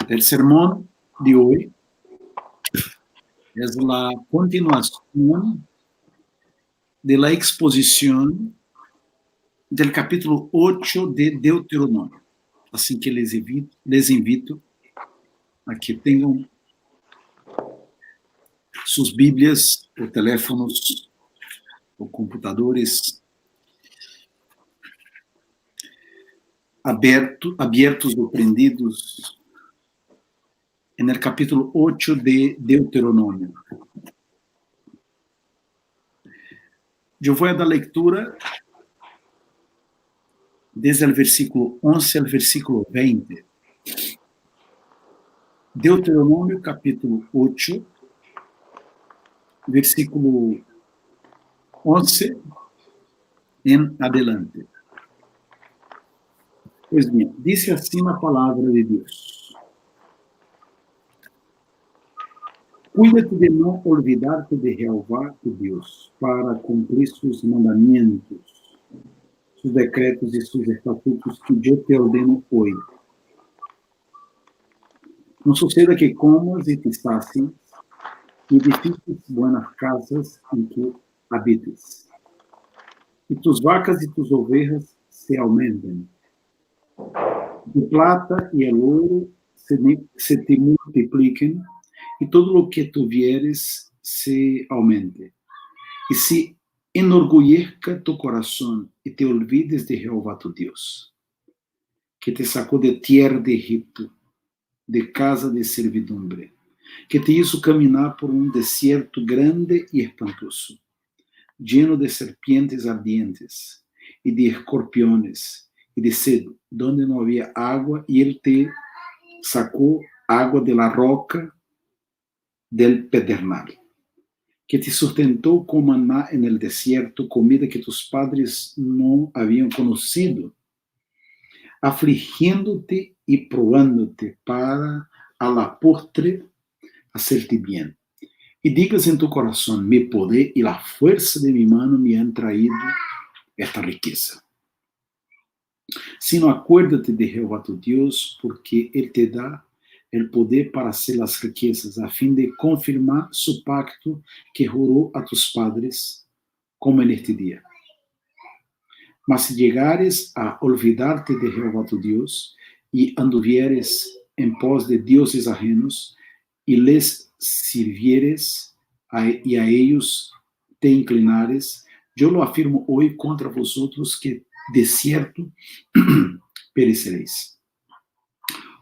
El sermón de hoy es la continuación de la exposición del capítulo 8 de Deuteronômio. Assim que les invito a que tenham suas Bíblias, ou teléfonos, ou computadores abertos ou prendidos en el capítulo 8 de Deuteronômio. Eu vou dar leitura desde o versículo 11 ao versículo 20. Deuteronômio, capítulo 8, versículo 11 em adelante. Pois bem, diz assim a palavra de Deus. Cuida-te de não olvidar-te de Jeová, tu Deus, para cumprir seus mandamentos, seus decretos e seus estatutos que eu te ordeno hoje. Não suceda que comas e te sacies, e edifiques buenas casas em que habites, e tus vacas e tus ovejas se aumentem. A plata e o ouro se te multipliquem, e todo o que tu vieres se aumente. E se enorgullezca tu coração e te olvides de Jeová tu Deus, que te sacou de tierra de Egipto, de casa de servidumbre, que te hizo caminhar por deserto grande e espantoso, lleno de serpientes ardientes e de escorpiones e de sede, donde não havia água, e ele te sacou água de la roca del pedernal, que te sustentou com maná en el desierto, comida que tus padres não haviam conocido, afligiéndote e probándote para a la postre hacerte bien. E digas en tu corazón: mi poder y la fuerza de mi mano me han traído esta riqueza. Sino acuérdate de Jehová tu Dios, porque Él te da el poder para hacer las riquezas, a fin de confirmar su pacto que juró a tus padres, como en este día. Mas si llegares a olvidarte de Jehová tu Dios, y anduvieres en pos de dioses ajenos, y les sirvieres, y a ellos te inclinares, yo lo afirmo hoy contra vosotros, que de cierto pereceréis.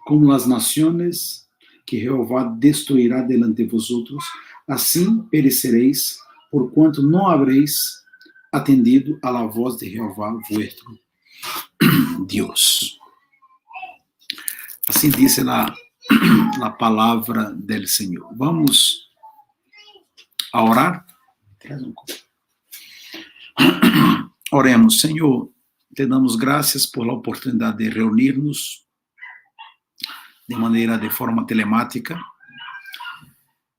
Como las naciones que Jehová destruirá delante de vosotros, assim pereceréis, por cuanto não habréis atendido a la voz de Jehová vuestro Deus. Assim diz a palavra del Senhor. Vamos a orar? Oremos. Senhor, te damos graças por la oportunidade de reunir-nos de forma telemática,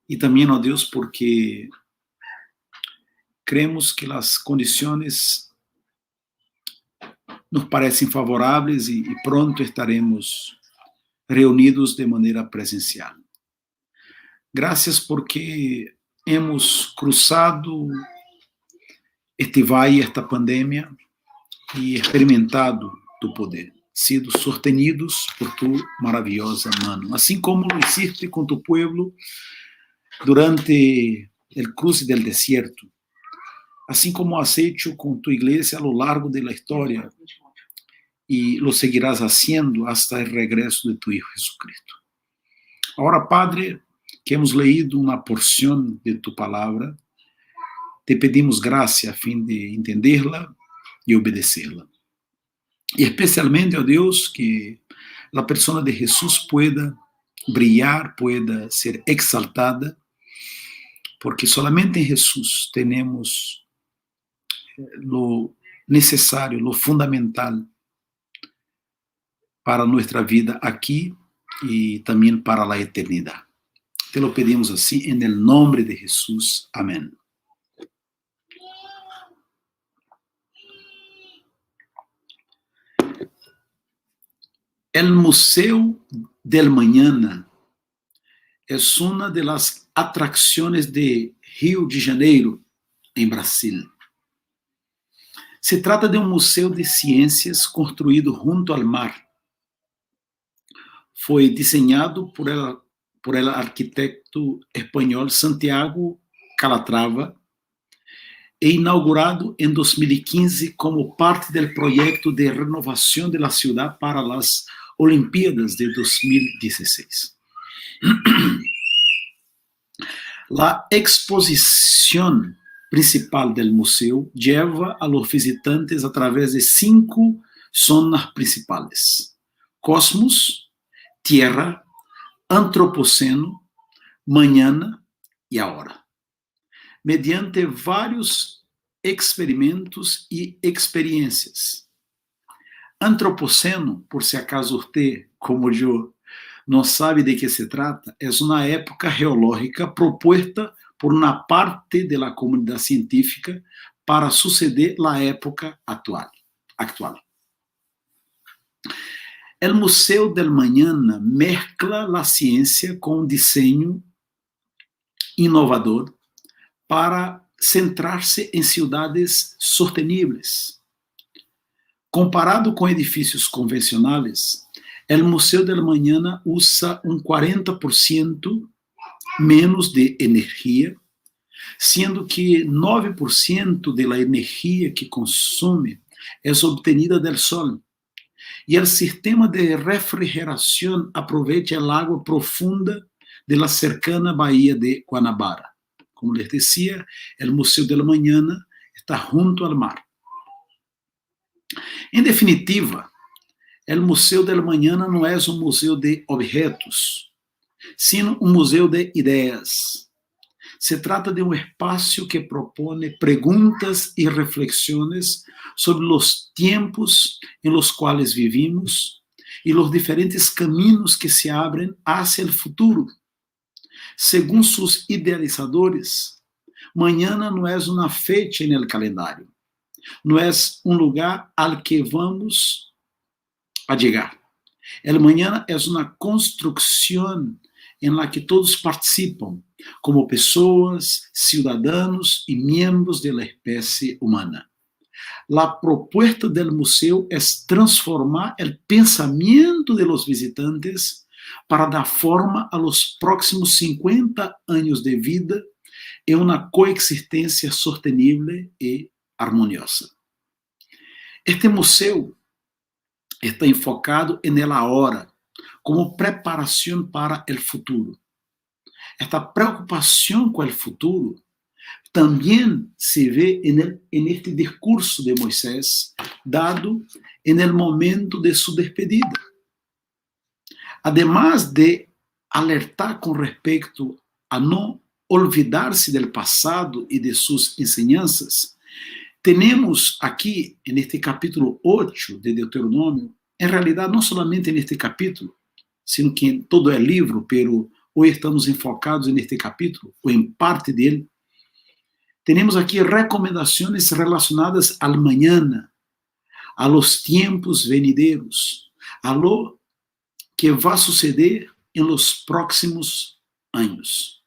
e também, ó Deus, porque cremos que as condições nos parecem favoráveis e pronto estaremos reunidos de maneira presencial. Graças porque hemos cruzado este vale, esta pandemia, e experimentado tu poder, sido sostenidos por tu maravilhosa mano, assim como lo hiciste com tu pueblo durante el cruce del desierto, assim como has hecho com tu iglesia a lo largo de la historia, y lo seguirás haciendo hasta el regreso de tu Hijo Jesucristo. Ahora, Padre, que hemos leído una porción de tu palabra, te pedimos gracia a fin de entenderla y obedecerla. Y especialmente, oh Dios, que la persona de Jesús pueda brillar, pueda ser exaltada, porque solamente en Jesús tenemos lo necesario, lo fundamental para nuestra vida aquí y también para la eternidad. Te lo pedimos así en el nombre de Jesús. Amén. El Museu del Mañana es una de las atracciones de Rio de Janeiro, em Brasil. Se trata de um museu de ciências construído junto ao mar. Foi desenhado por el arquiteto espanhol Santiago Calatrava e inaugurado em 2015 como parte do projeto de renovação da cidade para as Olimpíadas de 2016. A exposição principal do museu leva a los visitantes a través de 5 zonas principais: Cosmos, Tierra, Antropoceno, Mañana e Ahora, mediante vários experimentos e experiências. Antropoceno, por se acaso você, como eu, não sabe de que se trata, é uma época geológica proposta por uma parte da comunidade científica para suceder a época atual. O Museu del Mañana mescla a ciência com um desenho inovador para centrar-se em cidades sustentáveis. Comparado com edifícios convencionais, o Museu del Mañana usa 40% menos de energia, sendo que 9% da energia que consome é obtenida do sol. E o sistema de refrigeração aproveita a água profunda da cercana Bahia de Guanabara. Como les decía, o Museu del Mañana está junto ao mar. Em definitiva, o Museu del Mañana não é um museu de objetos, sino um museu de ideias. Se trata de um espaço que propõe perguntas e reflexões sobre os tempos em los quais vivimos e os diferentes caminhos que se abrem hacia o futuro. Segundo seus idealizadores, mañana não é uma fecha no calendário, não é um lugar al que vamos a chegar. El mañana é uma construção em la que todos participam, como pessoas, cidadãos e membros da espécie humana. A proposta do museu é transformar o pensamento de los visitantes para dar forma a los próximos 50 anos de vida em uma coexistência sustentável e harmoniosa. Este museu está enfocado en el ahora, como preparação para o futuro. Esta preocupação com o futuro também se vê en este discurso de Moisés, dado en el momento de sua despedida. Además de alertar com respeito a não olvidar-se del passado e de suas enseñanças, temos aqui, neste capítulo 8 de Deuteronômio, em realidade, não somente neste capítulo, sino que em todo o livro, pero hoje estamos enfocados neste capítulo, ou em parte dele, temos aqui recomendações relacionadas ao mañana, a los tiempos venideros, a lo que vai suceder em los próximos anos.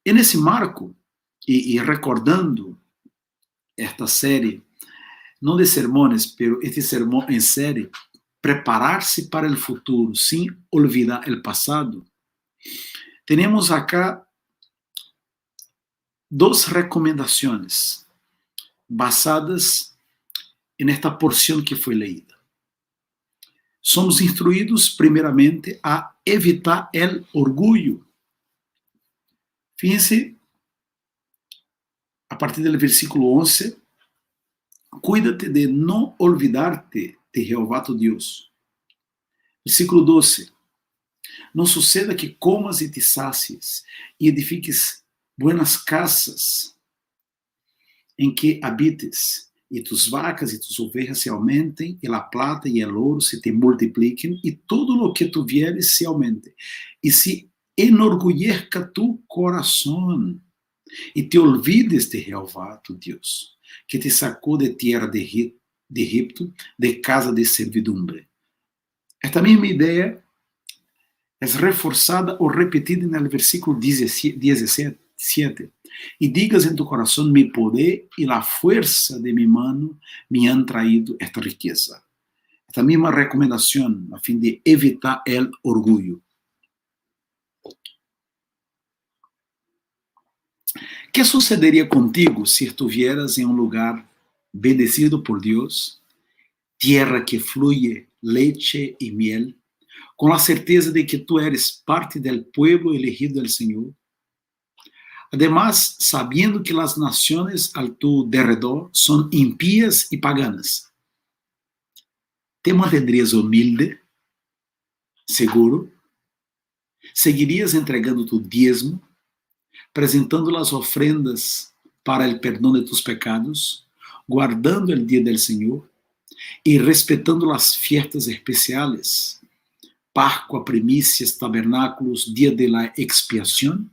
E nesse marco, e recordando esta série, não de sermões, pero este sermão em série, preparar-se para o futuro sem olvidar o passado, temos acá 2 recomendações basadas nesta porção que foi leída. Somos instruídos, primeiramente, a evitar o orgulho. Fíjense, a partir do versículo 11, cuídate de não olvidar-te de Jeová tu Deus. Versículo 12, não suceda que comas e te sacies e edifiques buenas casas em que habites, e tus vacas e tus ovejas se aumentem, e a plata e o ouro se te multipliquem, e todo lo que tu vieres se aumente, e se enorgullezca tu coração, e te olvides de Jeová tu Deus, que te sacou de tierra de Egipto, de casa de servidumbre. Esta mesma ideia es reforzada o repetida en el versículo 17. Y digas en tu corazón, mi poder y la fuerza de mi mano me han traído esta riqueza. Esta misma recomendación a fin de evitar el orgullo. ¿Qué sucedería contigo si estuvieras en un lugar bendecido por Dios, tierra que fluye leche y miel, con la certeza de que tú eres parte del pueblo elegido del Señor? Además, sabiendo que las naciones a tu derredor son impías y paganas, ¿te mantendrías humilde, seguro? ¿Seguirías entregando tu diezmo, presentando las ofrendas para el perdón de tus pecados, guardando el día del Señor y respetando las fiestas especiales, Pascua, primicias, tabernáculos, día de la expiación?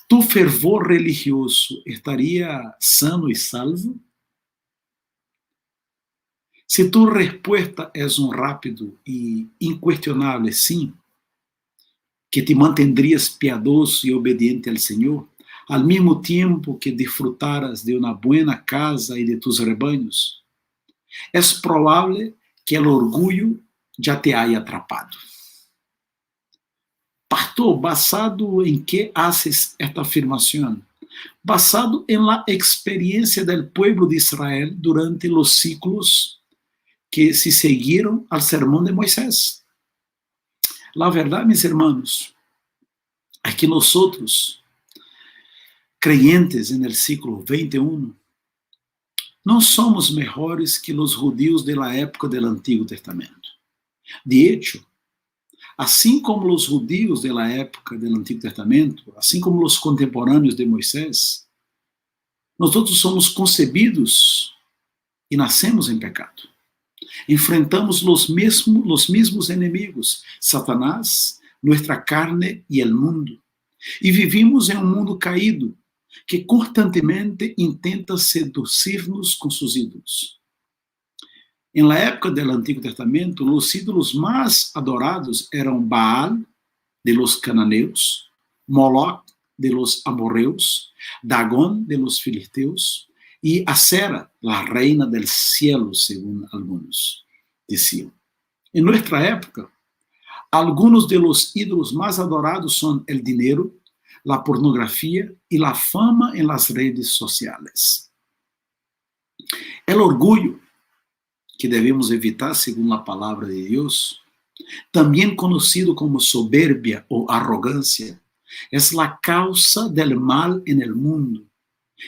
¿Tu fervor religioso estaría sano y salvo? Si tu respuesta es un rápido y incuestionable sí, que te mantendrías piadoso y obediente al Señor, al mismo tiempo que disfrutaras de una buena casa y de tus rebaños, es probable que el orgullo ya te haya atrapado. Pastor, basado en qué haces esta afirmación? Basado en la experiencia del pueblo de Israel durante los ciclos que se siguieron al sermón de Moisés. La verdad, mis hermanos, es que nosotros, creyentes en el siglo XXI, no somos mejores que los judíos de la época del Antiguo Testamento. De hecho, assim como os judíos da época do Antigo Testamento, assim como os contemporâneos de Moisés, nós todos somos concebidos e nascemos em pecado. Enfrentamos os mesmos inimigos, Satanás, nossa carne e o mundo. E vivimos em um mundo caído que constantemente intenta seduzir-nos com seus ídolos. En la época del Antiguo Testamento, los ídolos más adorados eran Baal, de los cananeos, Moloch, de los amorreos, Dagón, de los filisteos, y Acera, la reina del cielo, según algunos decían. En nuestra época, algunos de los ídolos más adorados son el dinero, la pornografía y la fama en las redes sociales. El orgullo, que devemos evitar segundo a palavra de Deus, também conhecido como soberbia ou arrogância, é a causa del mal en el mundo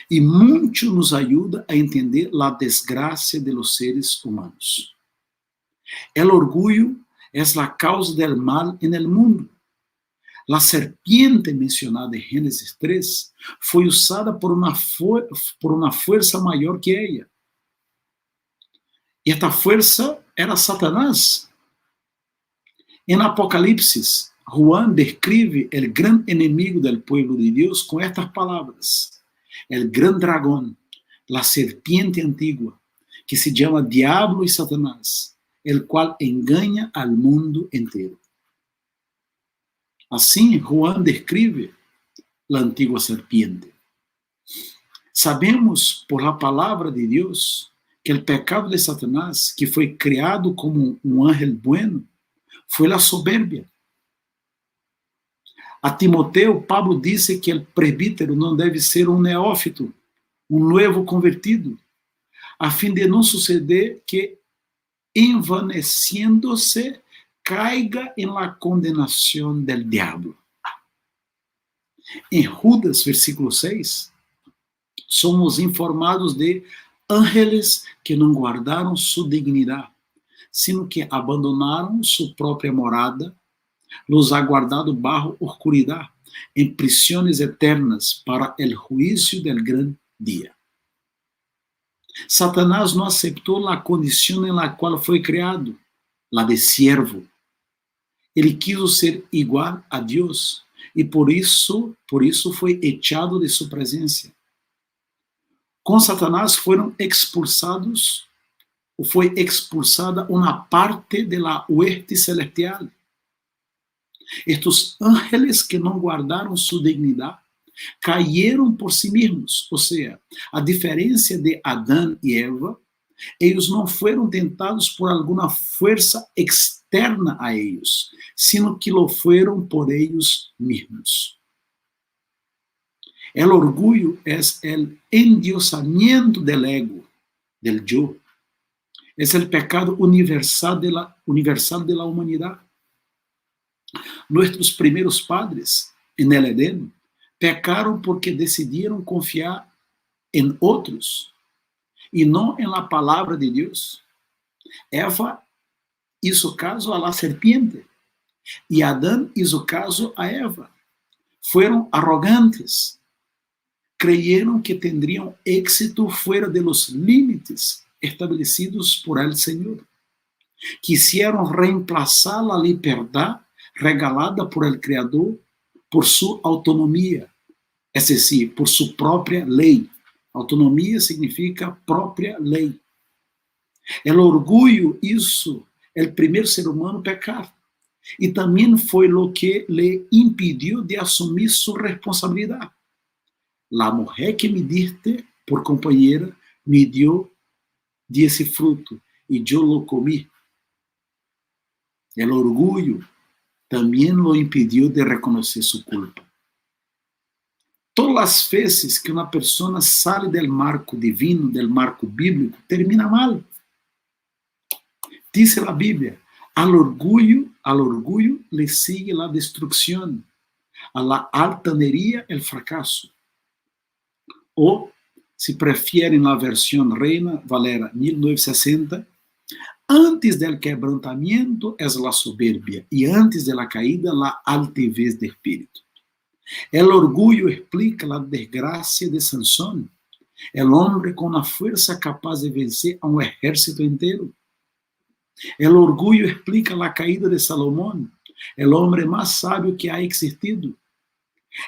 e muito nos ajuda a entender a desgraça de los seres humanos. El orgullo é a causa del mal en el mundo. La serpiente mencionada em Gênesis 3 foi usada por uma força maior que ela. E esta força era Satanás. Em Apocalipse, Juan descreve o grande inimigo do povo de Deus com estas palavras: o grande dragão, a serpiente antigua, que se chama Diablo e Satanás, el qual engana al mundo inteiro. Assim, Juan descreve a antiga serpiente. Sabemos por la palavra de Deus que o pecado de Satanás, que foi criado como um ángel bueno, foi a soberbia. A Timoteo, Pablo disse que o presbítero não deve ser um neófito, um novo convertido, a fim de não suceder que, envaneciendo-se, caiga em la condenação del diablo. Em Judas, versículo 6, somos informados de ángeles que não guardaram sua dignidade, sino que abandonaram sua própria morada, los aguardado bajo oscuridade, em prisões eternas para el juízo del gran dia. Satanás não aceitou a condição em la qual foi criado, la de siervo. Ele quis ser igual a Deus e por isso foi echado de sua presença. Com Satanás foi expulsada uma parte de la hueste celestial. Estes ángeles que não guardaram sua dignidade caíram por si mesmos. Ou seja, a diferença de Adão e Eva, eles não foram tentados por alguma força externa a eles, sino que lo foram por eles mesmos. El orgullo es el endiosamiento del ego, del yo. Es el pecado universal de la humanidad. Nuestros primeros padres, en el Edén, pecaron porque decidieron confiar en otros y no en la palabra de Dios. Eva hizo caso a la serpiente y Adán hizo caso a Eva. Fueron arrogantes. Creyeron que tendrían éxito fuera de los límites establecidos por el Señor. Quisieron reemplazar la libertad regalada por el Creador por su autonomía, es decir, por su propia ley. Autonomía significa propia ley. El orgullo hizo el primer ser humano pecar y también fue lo que le impidió de asumir su responsabilidad. La mujer que me diste por compañera me dio de ese fruto y yo lo comí. El orgullo también lo impidió de reconocer su culpa. Todas las veces que una persona sale del marco divino, del marco bíblico, termina mal. Dice la Biblia, al orgullo le sigue la destrucción, a la altanería el fracaso. O, si prefieren la versión Reina Valera 1960, antes del quebrantamiento es la soberbia y antes de la caída la altivez de espíritu. El orgullo explica la desgracia de Sansón, el hombre con la fuerza capaz de vencer a un ejército entero. El orgullo explica la caída de Salomón, el hombre más sabio que ha existido.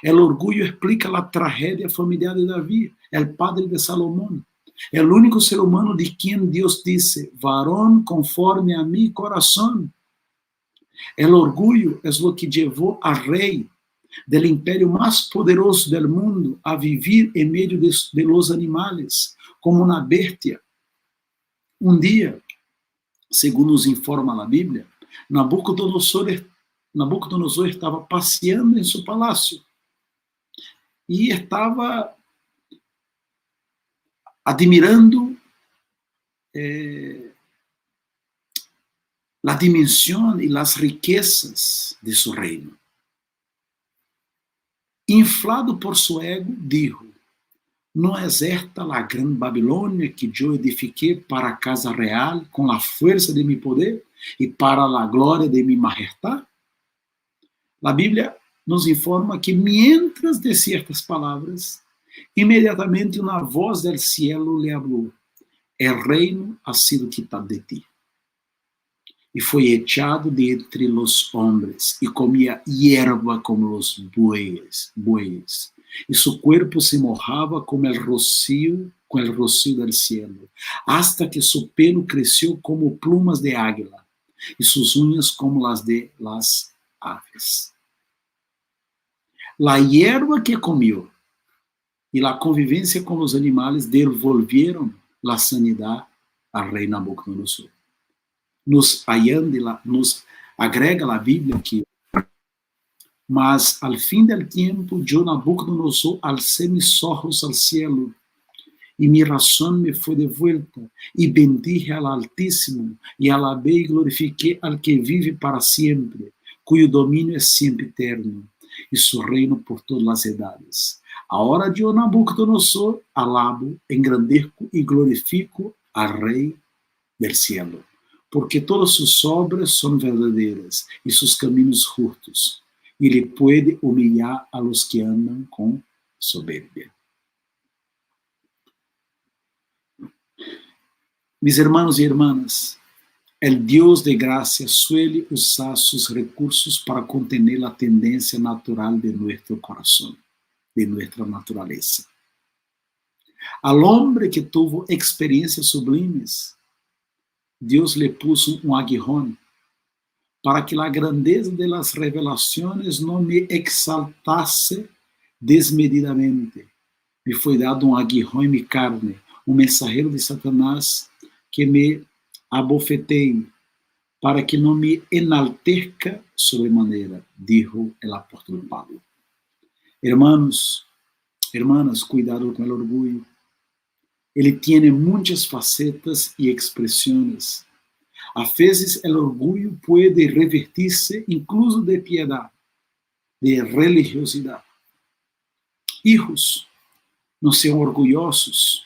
El orgullo explica la tragedia familiar de David, el padre de Salomón, el único ser humano de quien Dios dice, varón conforme a mi corazón. El orgullo es lo que llevó al rey del imperio más poderoso del mundo a vivir en medio de los animales, como una bestia. Un día, según nos informa la Biblia, Nabucodonosor estava passeando em seu palácio e estava admirando a dimensão e as riquezas de seu reino. Inflado por su ego, dijo, ¿no es esta la gran Babilonia que yo edifiqué para casa real con la fuerza de mi poder y para la gloria de mi majestad? La Biblia nos informa que mientras decía estas palabras, inmediatamente una voz del cielo le habló, el reino ha sido quitado de ti. Y fue echado de entre los hombres y comía hierba como los bueyes. Y su cuerpo se mojaba con el rocío del cielo, hasta que su pelo creció como plumas de águila y sus uñas como las de las aves. La hierba que comió y la convivencia con los animales devolvieron la sanidad al rey Nabucodonosor. Nos agrega a Bíblia que, mas al fin del tiempo yo Nabucodonosor alcé mis ojos al cielo y mi razón me fue devuelta y bendije al Altísimo y alabé y glorifiqué al que vive para siempre, cuyo dominio es siempre eterno y su reino por todas las edades. Ahora yo Nabucodonosor alabo, engrandezco y glorifico al Rey del cielo, porque todas sus obras son verdaderas y sus caminos justos, y le puede humillar a los que andan con soberbia. Mis hermanos y hermanas, el Dios de gracia suele usar sus recursos para contener la tendencia natural de nuestro corazón, de nuestra naturaleza. Al hombre que tuvo experiencias sublimes, Deus lhe puso um aguijón para que a grandeza de las revelações não me exaltasse desmedidamente. Me foi dado um aguijão em minha carne, um mensageiro de Satanás que me abofeteie, para que não me enalteça sobremaneira, dijo o apóstolo Pablo. Hermanos, hermanas, cuidado com o orgulho. Ele tem muitas facetas e expressões. A vezes, o orgulho pode revertir-se incluso de piedade, de religiosidade. Hijos, não sejam orgulhosos.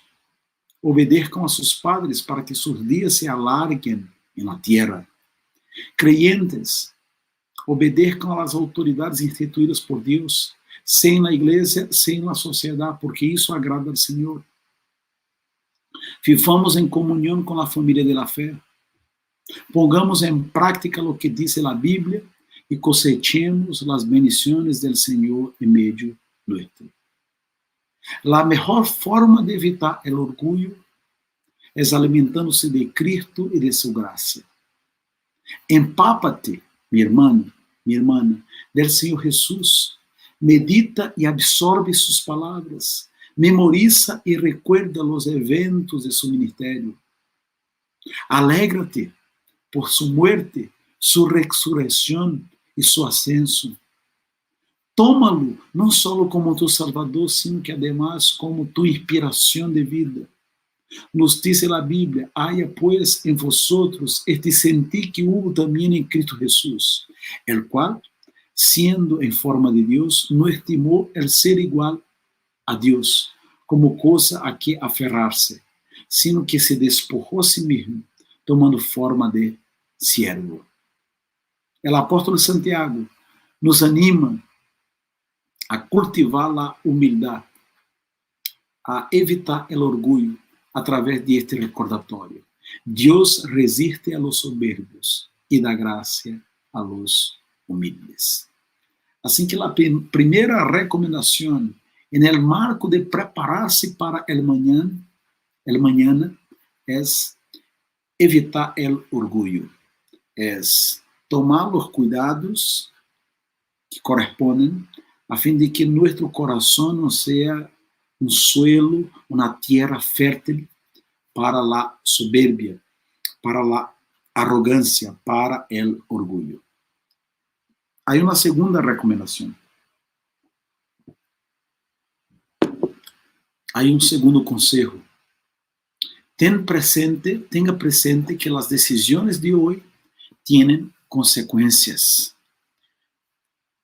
Obedeçam a seus padres para que seus dias se alarguem na terra. Creyentes, obedeçam às autoridades instituídas por Deus, sem na igreja, sem na sociedade, porque isso agrada ao Senhor. Vivamos em comunhão com a família da fé. Pongamos em prática o que diz a Bíblia e cosechemos as bendições do Senhor em meio nuestro. A melhor forma de evitar o orgulho é alimentando-se de Cristo e de sua graça. Empápate, minha irmã, del Senhor Jesus. Medita e absorve suas palavras. Memoriza e recuerda os eventos de seu ministério. Alégrate por sua muerte, sua ressurreição e seu ascenso. Tómalo não só como tu Salvador, sino que además como tu inspiração de vida. Nos diz a Bíblia: haya pues en vosotros este sentir que hubo também em Cristo Jesús, el cual, siendo en forma de Dios, no estimó el ser igual a Dios como cosa a que aferrar-se, sino que se despojou a si mesmo, tomando forma de siervo. O apóstolo Santiago nos anima a cultivar a humildade, a evitar o orgulho através de este recordatório. Deus resiste a los soberbios e dá graça a los humildes. Assim que a primeira recomendação, em el marco de preparar-se para el mañana, é evitar el orgulho, é tomar os cuidados que correspondem a fim de que nosso coração não seja um suelo, uma terra fértil para a soberbia, para a arrogância, para o orgulho. Há uma segunda recomendação. Há um segundo conselho. Tenha presente que as decisões de hoje têm consequências.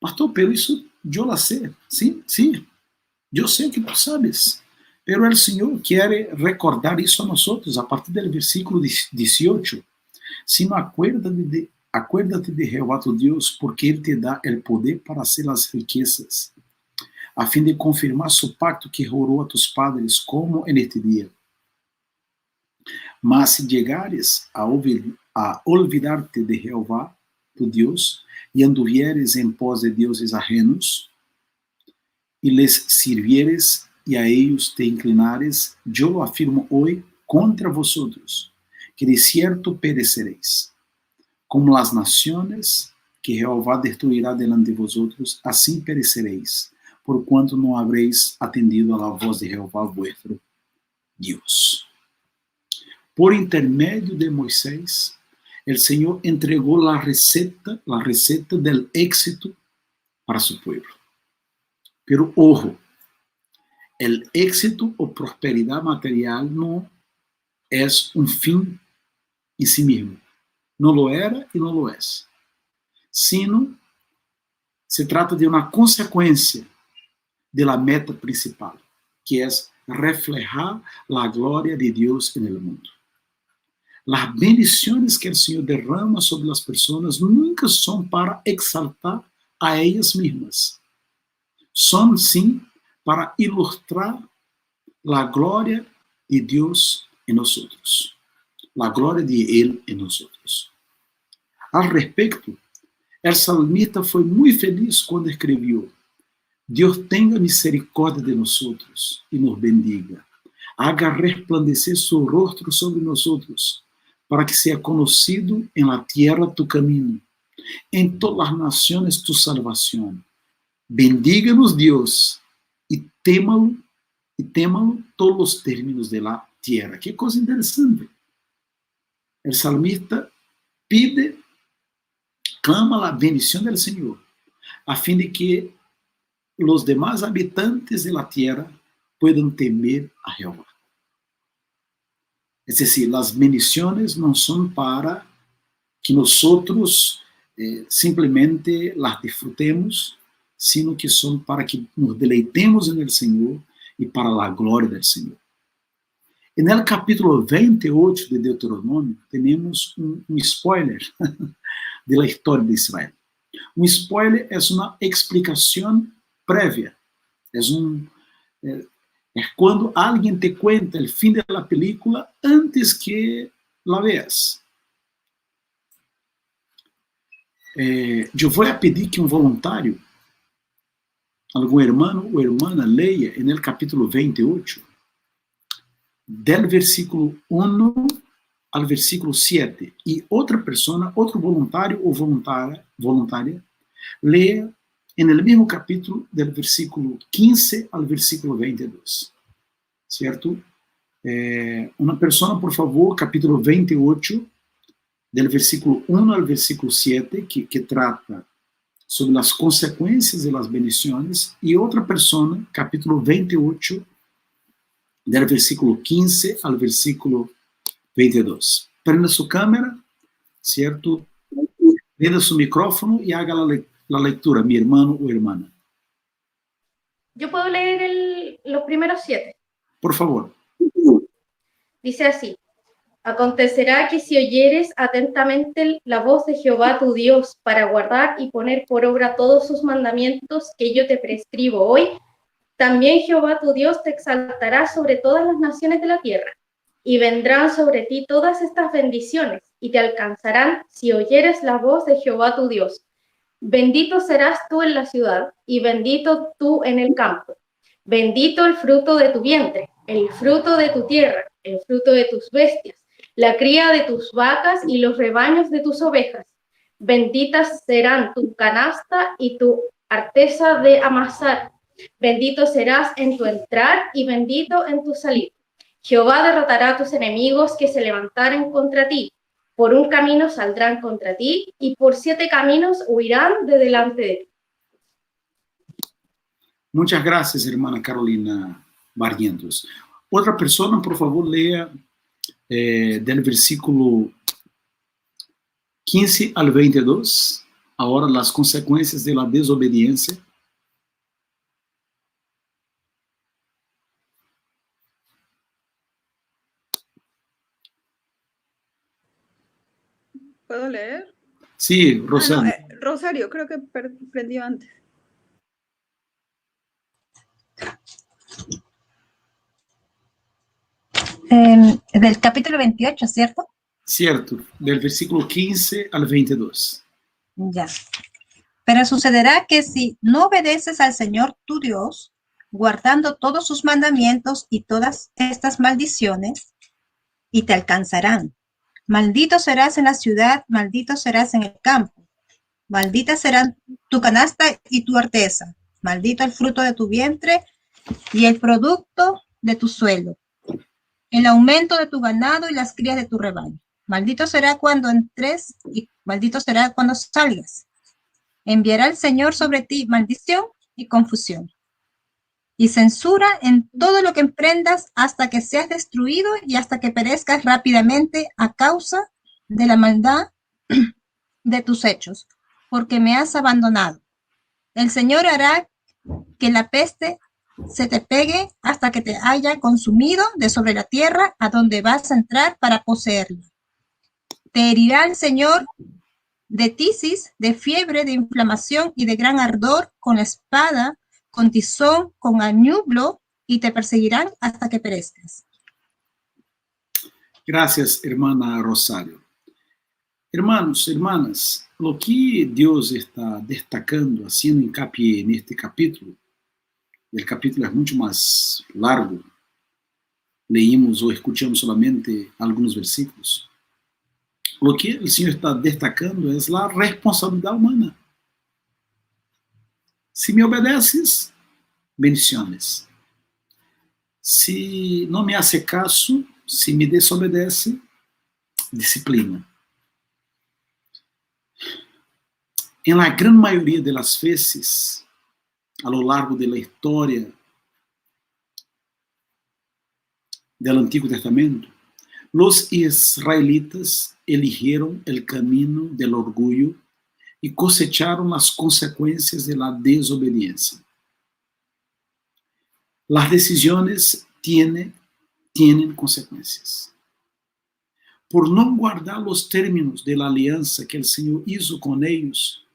Pastor, pero isso eu la sei. Sim, sim. Eu sei que tu sabes. Pero o Senhor quer recordar isso a nós, a partir do versículo 18. Sino acuérdate de Jehová tu Deus, porque Ele te dá o poder para hacer as riquezas, a fim de confirmar su pacto que jurou a tus padres, como en este dia. Mas se llegares a olvidar-te de Jehová tu Deus, e anduvieres em pos de deuses ajenos, e les sirvieres e a ellos te inclinares, eu lo afirmo hoje contra vosotros, que de cierto pereceréis. Como as nações que Jehová destruirá delante de vosotros, assim pereceréis, porquanto não habréis atendido a la voz de Jehová vuestro Deus. Por intermédio de Moisés, o Senhor entregou a receta del éxito para su pueblo. Pero ojo, el éxito o prosperidad material no es un fin en sí mismo. No lo era y no lo es. Sino se trata de una consecuencia de la meta principal, que es reflejar la gloria de Dios en el mundo. Las bendiciones que el Señor derrama sobre las personas nunca son para exaltar a ellas mismas. Son, sim, para ilustrar a glória de Deus em nós, a glória de Ele em nós. Al respeito, o salmista foi muito feliz quando escreveu: Deus tenha misericórdia de nós e nos bendiga, haga resplandecer su rostro sobre nós, para que seja conhecido em la tierra tu caminho, en todas las naciones tu salvación. Bendíganos Dios y témalo todos los términos de la tierra. Qué cosa interesante. El salmista pide, clama la bendición del Señor, a fin de que los demás habitantes de la tierra puedan temer a Jehová. Es decir, las bendiciones no son para que nosotros simplemente las disfrutemos, sino que son para que nos deleitemos en el Señor y para la gloria del Señor. En el capítulo 28 de Deuteronomio tenemos un spoiler de la historia de Israel. Un spoiler es una explicación previa, es cuando alguien te cuenta el fin de la película antes que la veas. Eu vou pedir que um voluntário, algum irmão ou irmã, leia no capítulo 28, del versículo 1 ao versículo 7, e outra pessoa, outro voluntário ou voluntária, leia no mesmo capítulo, del versículo 15 ao versículo 22. Certo? Uma pessoa, por favor, capítulo 28, del versículo 1 al versículo 7, que trata sobre las consecuencias de las bendiciones, y otra persona, capítulo 28, del versículo 15 al versículo 22. Prenda su cámara, ¿cierto? Prenda su micrófono y haga la lectura, mi hermano o hermana. Yo puedo leer los primeros 7. Por favor. Dice así: Acontecerá que si oyeres atentamente la voz de Jehová tu Dios para guardar y poner por obra todos sus mandamientos que yo te prescribo hoy, también Jehová tu Dios te exaltará sobre todas las naciones de la tierra, y vendrán sobre ti todas estas bendiciones, y te alcanzarán si oyeres la voz de Jehová tu Dios. Bendito serás tú en la ciudad, y bendito tú en el campo. Bendito el fruto de tu vientre, el fruto de tu tierra, el fruto de tus bestias, la cría de tus vacas y los rebaños de tus ovejas. Benditas serán tu canasta y tu arteza de amasar. Bendito serás en tu entrar y bendito en tu salir. Jehová derrotará a tus enemigos que se levantaren contra ti. Por un camino saldrán contra ti y por 7 caminos huirán de delante de ti. Muchas gracias, hermana Carolina Barrientos. Otra persona, por favor, lea del versículo 15 al 22, ahora las consecuencias de la desobediencia. ¿Puedo leer? Sí, Rosario. No, Rosario, creo que prendió antes. Del capítulo 28, ¿cierto? Cierto, del versículo 15 al 22. Ya. Pero sucederá que si no obedeces al Señor tu Dios, guardando todos sus mandamientos y todas estas maldiciones, y te alcanzarán. Maldito serás en la ciudad, maldito serás en el campo. Maldita será tu canasta y tu arteza. Maldito el fruto de tu vientre y el producto de tu suelo. El aumento de tu ganado y las crías de tu rebaño. Maldito será cuando entres y maldito será cuando salgas. Enviará el Señor sobre ti maldición y confusión. Y censura en todo lo que emprendas hasta que seas destruido y hasta que perezcas rápidamente a causa de la maldad de tus hechos, porque me has abandonado. El Señor hará que la peste se te pegue hasta que te haya consumido de sobre la tierra a donde vas a entrar para poseerla. Te herirá el Señor de tisis, de fiebre, de inflamación y de gran ardor, con espada, con tizón, con añublo, y te perseguirán hasta que perezcas. Gracias, hermana Rosario. Hermanos, hermanas, lo que Dios está destacando, haciendo hincapié en este capítulo, el capítulo es mucho más largo, leímos o escuchamos solamente algunos versículos, lo que o Senhor está destacando é a responsabilidade humana. Se me obedeces, bendiciones. Se não me hace caso, se me desobedece, disciplina. En la gran mayoría de las veces, a lo largo de la historia del Antiguo Testamento, los israelitas eligieron el camino del orgullo y cosecharon las consecuencias de la desobediencia. Las decisiones tienen consecuencias. Por no guardar los términos de la alianza que el Señor hizo con ellos,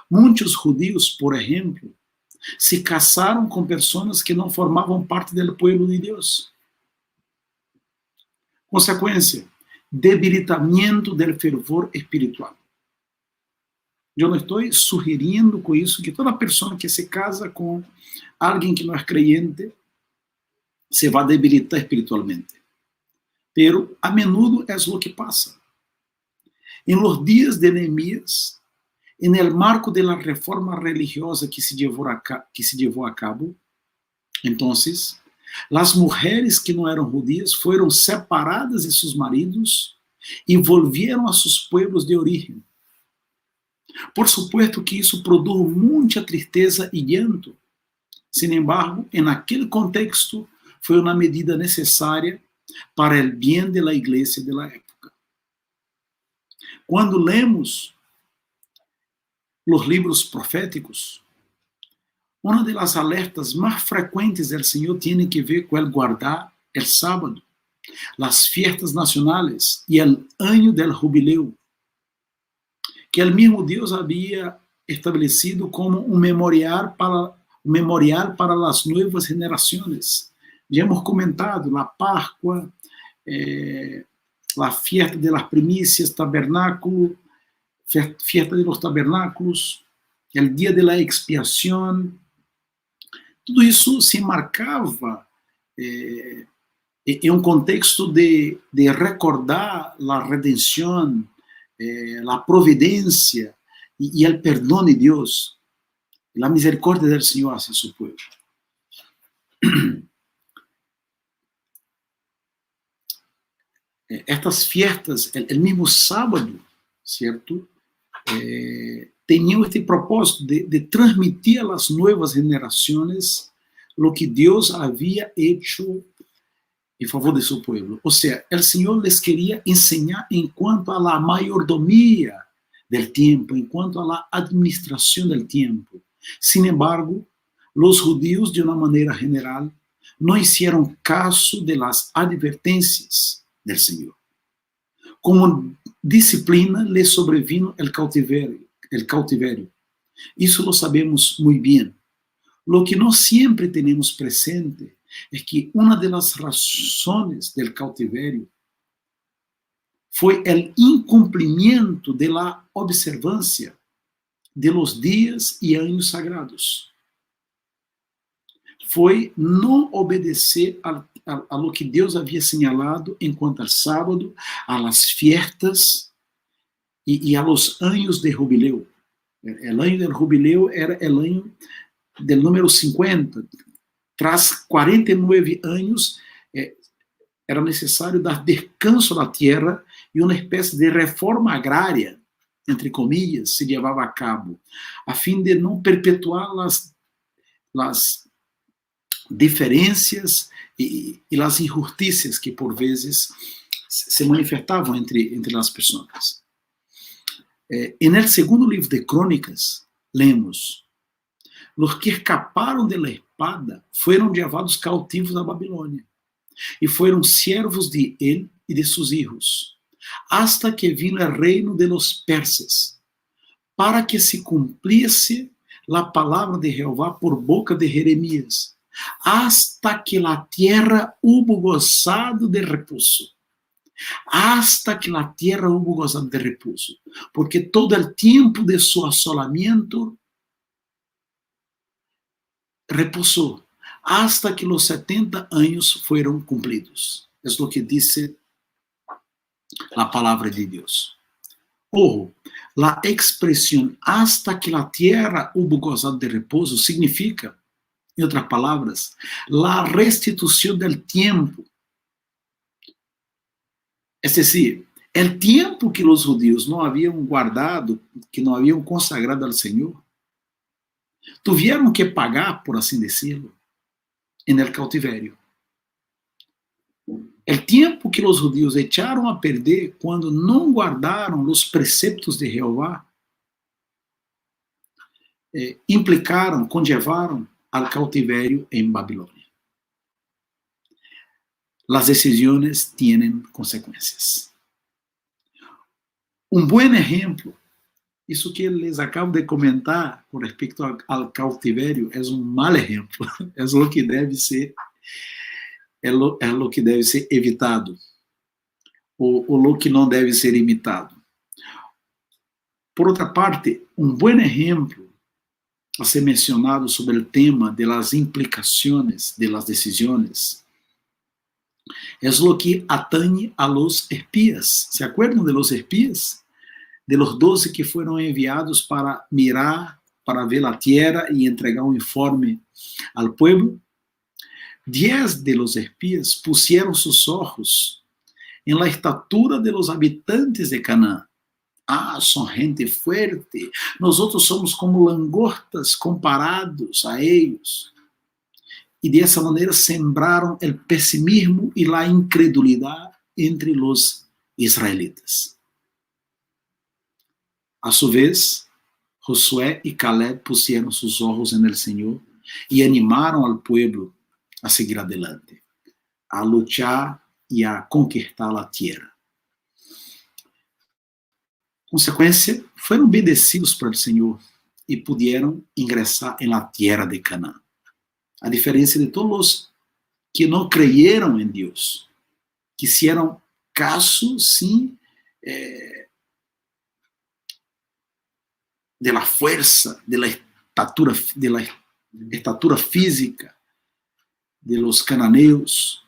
muchos judíos, por ejemplo, se casaron con personas que no formaban parte del pueblo de Dios. Consecuencia, debilitamiento del fervor espiritual. Eu não estou sugerindo com isso que toda pessoa que se casa com alguém que não é creyente se vai debilitar espiritualmente. Pero a menudo é o que passa. Em los dias de Neemias, en el marco de la reforma religiosa que se llevó a cabo, entonces, las mujeres que não eram judías foram separadas de seus maridos e volvieron a seus pueblos de origen. Por supuesto que isso produjo muita tristeza e llanto. Sin embargo, en aquel contexto, foi uma medida necessária para o bem da igreja da época. Quando lemos os livros proféticos, uma das alertas mais frequentes do Senhor tem que ver com el guardar o sábado, as fiestas nacionais e o ano del jubileu, que o mesmo Deus havia estabelecido como um memorial para as novas gerações. Já hemos comentado a Páscoa, a fiesta de las primicias, tabernáculo, fiesta de los tabernáculos, o dia de la expiação. Tudo isso se marcava em um contexto de recordar a redenção, a providência e o perdão de Deus, a misericórdia do Senhor hacia seu povo. Estas fiestas, o mesmo sábado, certo? Tinham este propósito de transmitir às novas gerações o que Deus havia hecho em favor de seu povo. Ou seja, o Senhor les queria ensinar em quanto à la mayordomia del tempo, em quanto à la administração del tempo. Sin embargo, os judíos, de uma maneira general, não hicieron caso de las advertências del Senhor. Como disciplina, les sobrevino el cautiverio. Isso lo sabemos muito bem. Lo que não sempre temos presente é que uma das razões del cautiverio foi o incumprimento de la observância de los dias e anos sagrados. Foi não obedecer a lo que Deus havia señalado em quanto ao sábado, a las fiestas e a los anos de jubileu. O ano del jubileu era o ano del número 50. Tras 49 anos, era necessário dar descanso à terra e uma espécie de reforma agrária, entre comillas, se levava a cabo, a fim de não perpetuar as diferenças e as injusticias que, por vezes, se manifestavam entre as pessoas. No segundo livro de Crônicas, lemos: os que escaparam de la espada foram levados cautivos a Babilônia e foram siervos de ele e de seus filhos, hasta que vino el reino de los persas, para que se cumpliese la palabra de Jehová por boca de Jeremías, hasta que la tierra hubo gozado de reposo. Hasta que la tierra hubo gozado de reposo. Porque todo el tiempo de su asolamiento reposó, hasta que los 70 años fueron cumplidos. Es lo que dice la palabra de Dios. Ojo, la expresión hasta que la tierra hubo gozado de reposo significa, en otras palabras, la restitución del tiempo. Es decir, el tiempo que los judíos no habían guardado, que no habían consagrado al Señor, tuvieron que pagar, por así decirlo, en el cautiverio. El tiempo que los judíos echaron a perder cuando no guardaron los preceptos de Jehová, implicaron, conllevaron al cautiverio en Babilonia. Las decisiones tienen consecuencias. Un buen ejemplo, isso que les acabo de comentar con respecto al cautiverio, es un mal ejemplo, es lo que debe ser, é lo que deve ser evitado, ou lo que não deve ser imitado. Por outra parte, um bom exemplo a ser mencionado sobre o tema de las implicaciones de las decisiones es lo que atañe a los espías. ¿Se acuerdan de los espías? De los 12 que fueron enviados para mirar, para ver la tierra y entregar un informe al pueblo. 10 de los espías pusieron sus ojos en la estatura de los habitantes de Canaán. Ah, son gente fuerte. Nosotros somos como langostas comparados a ellos. Y de esa manera sembraron el pesimismo y la incredulidad entre los israelitas. A su vez, Josué y Caleb pusieron sus ojos en el Señor y animaron al pueblo a seguir adelante, a luchar y a conquistar la tierra. Consequência, foram bendecidos por el Senhor e puderam ingressar em la tierra de Canaã. A diferença de todos os que não creyeron em Deus, que hicieron caso sim de la fuerza, de la estatura física de los cananeos,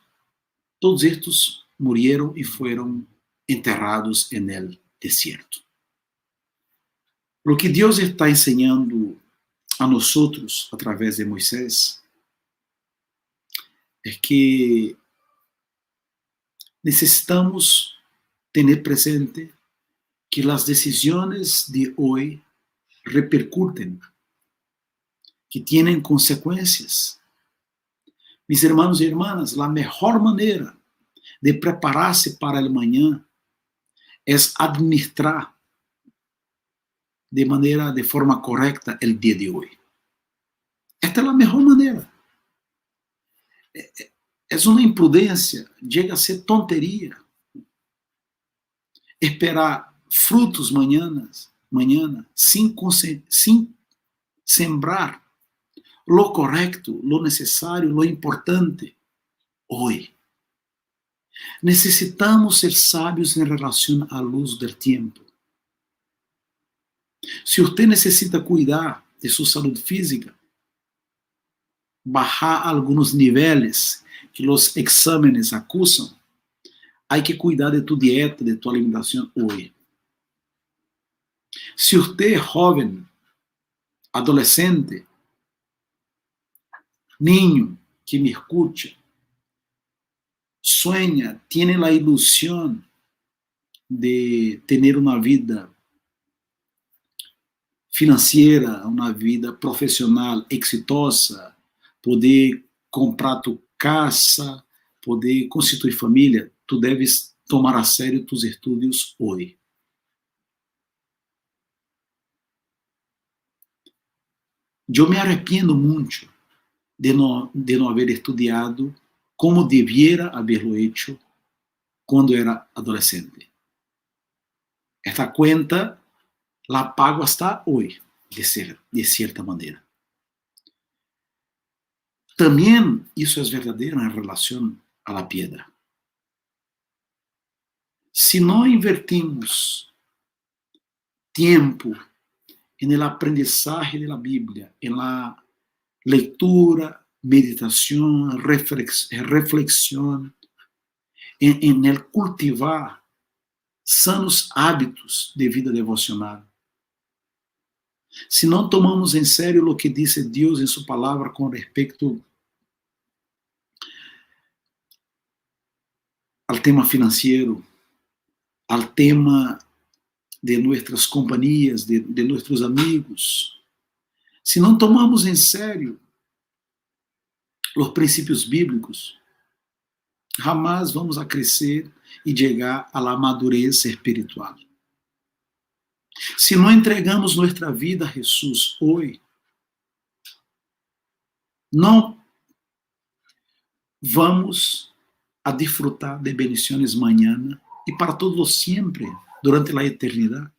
todos estos murieron y fueron enterrados en el desierto. Lo que Deus está enseñando a nosotros a través de Moisés es que necesitamos tener presente que las decisiones de hoy repercuten, que tienen consecuencias. Mis hermanos y hermanas, la mejor manera de prepararse para el mañana es administrar de forma correcta el día de hoy. Esta es la mejor manera. Es una imprudencia, llega a ser tontería esperar frutos mañana sin sembrar lo correcto, lo necesario, lo importante hoy. Necesitamos ser sabios en relación al uso del tiempo. Si usted necesita cuidar de su salud física, bajar algunos niveles que los exámenes acusan, hay que cuidar de tu dieta, de tu alimentación hoy. Si usted es joven, adolescente, niño que me escucha, sueña, tiene la ilusión de tener una vida financiera, una vida profesional exitosa, poder comprar tu casa, poder constituir família, tu deves tomar a sério tus estudos hoje. Eu me arrependo muito de não haber estudiado como debiera haberlo hecho quando era adolescente. Esta cuenta la pago hasta hoy, de cierta manera. También eso es verdadero en relación a la piedra. Si no invertimos tiempo en el aprendizaje de la Biblia, en la lectura, meditación, reflexión, en el cultivar sanos hábitos de vida devocional, se não tomamos em sério o que diz Deus em sua palavra com respeito ao tema financeiro, ao tema de nossas companhias, de nossos amigos, se não tomamos em sério os princípios bíblicos, jamais vamos a crescer e chegar à madurez espiritual. Se não entregamos nossa vida a Jesus hoje, não vamos a disfrutar de bendições mañana e para todos sempre, durante a eternidade.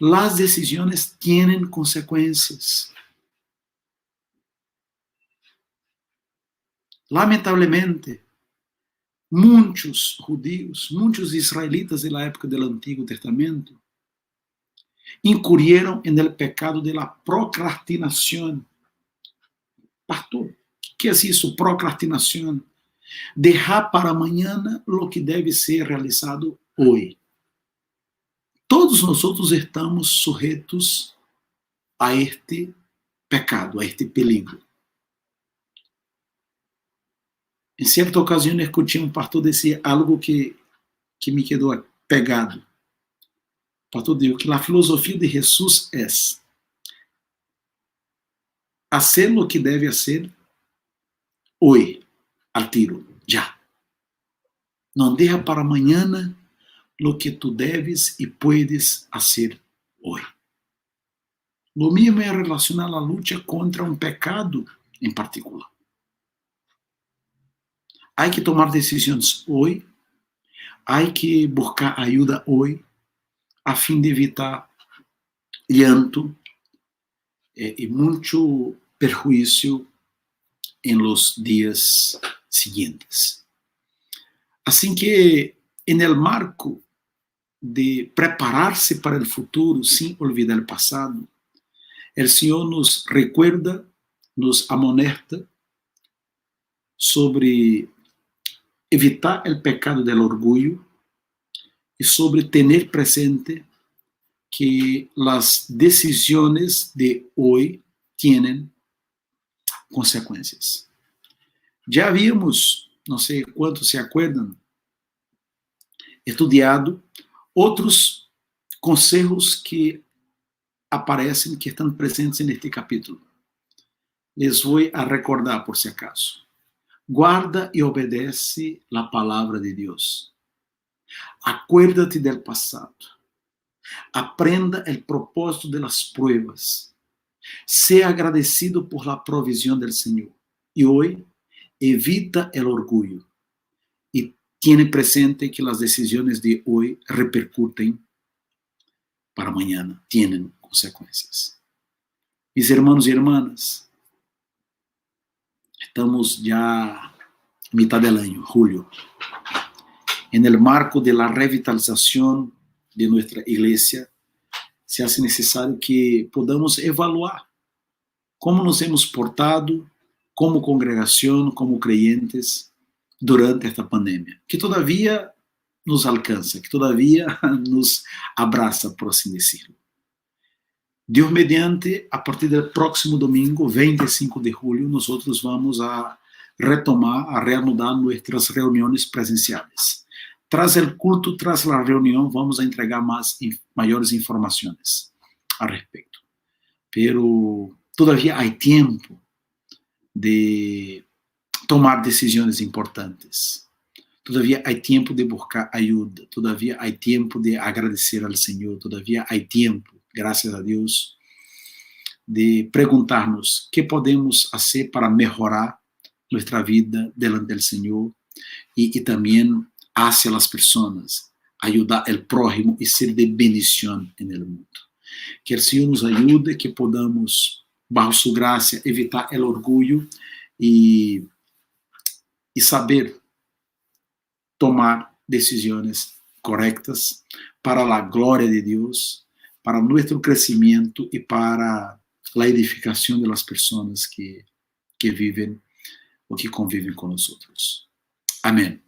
As decisões têm consequências. Lamentavelmente, muitos judíos, muitos israelitas da época do Antigo Testamento incurrieron en el pecado de la procrastinación. Pastor, ¿qué es eso? Procrastinación. Dejar para mañana lo que debe ser realizado hoy. Todos nosotros estamos sujetos a este pecado, a este peligro. Em certa ocasião, eu escutei um pastor dizer algo que me quedou pegado. O pastor disse que a filosofia de Jesus é fazer o que deve fazer hoje, al tiro, já. Não deixa para amanhã o que tu deves e puedes fazer hoje. Lo mesmo é relacionar a luta contra um pecado em particular. Há que tomar decisões hoje, há que buscar ajuda hoje, a fim de evitar llanto e muito perjuízo em los dias seguintes. Assim que, no marco de preparar-se para o futuro sem olvidar o passado, o Senhor nos recuerda, nos amonesta sobre evitar o pecado do orgulho e sobre ter presente que as decisões de hoje têm consequências. Já havíamos, não sei quantos se acordam, estudado outros conselhos que aparecem, que estão presentes neste capítulo. Les vou a recordar por si acaso. Guarda e obedece a palavra de Deus. Acuérdate del passado. Aprenda o propósito de las pruebas. Sea agradecido por la provisión del Senhor. E hoje, evita el orgullo. E tiene presente que las decisiones de hoy repercuten para mañana. Tienen consecuencias. Mis hermanos y hermanas, estamos ya mitad del año, julio. En el marco de la revitalización de nuestra iglesia, se hace necesario que podamos evaluar cómo nos hemos portado como congregación, como creyentes, durante esta pandemia, que todavía nos alcanza, que todavía nos abraza, por así decirlo. Dios mediante, a partir del próximo domingo, 25 de julio, nosotros vamos a retomar, a reanudar nuestras reuniones presenciales. Tras el culto, tras la reunión, vamos a entregar mayores informaciones al respecto. Pero todavía hay tiempo de tomar decisões importantes. Todavia há tempo de buscar ajuda. Todavia há tempo de agradecer ao Senhor. Todavia há tempo, graças a Deus, de perguntar-nos o que podemos fazer para melhorar nossa vida delante do Senhor e também hacia as pessoas, ajudar o prójimo e ser de bendição no mundo. Que o Senhor nos ajude, que podamos, bajo sua graça, evitar o orgulho e saber tomar decisões corretas para a glória de Deus, para nosso crescimento e para a edificação das pessoas que vivem ou que convivem conosco. Amém.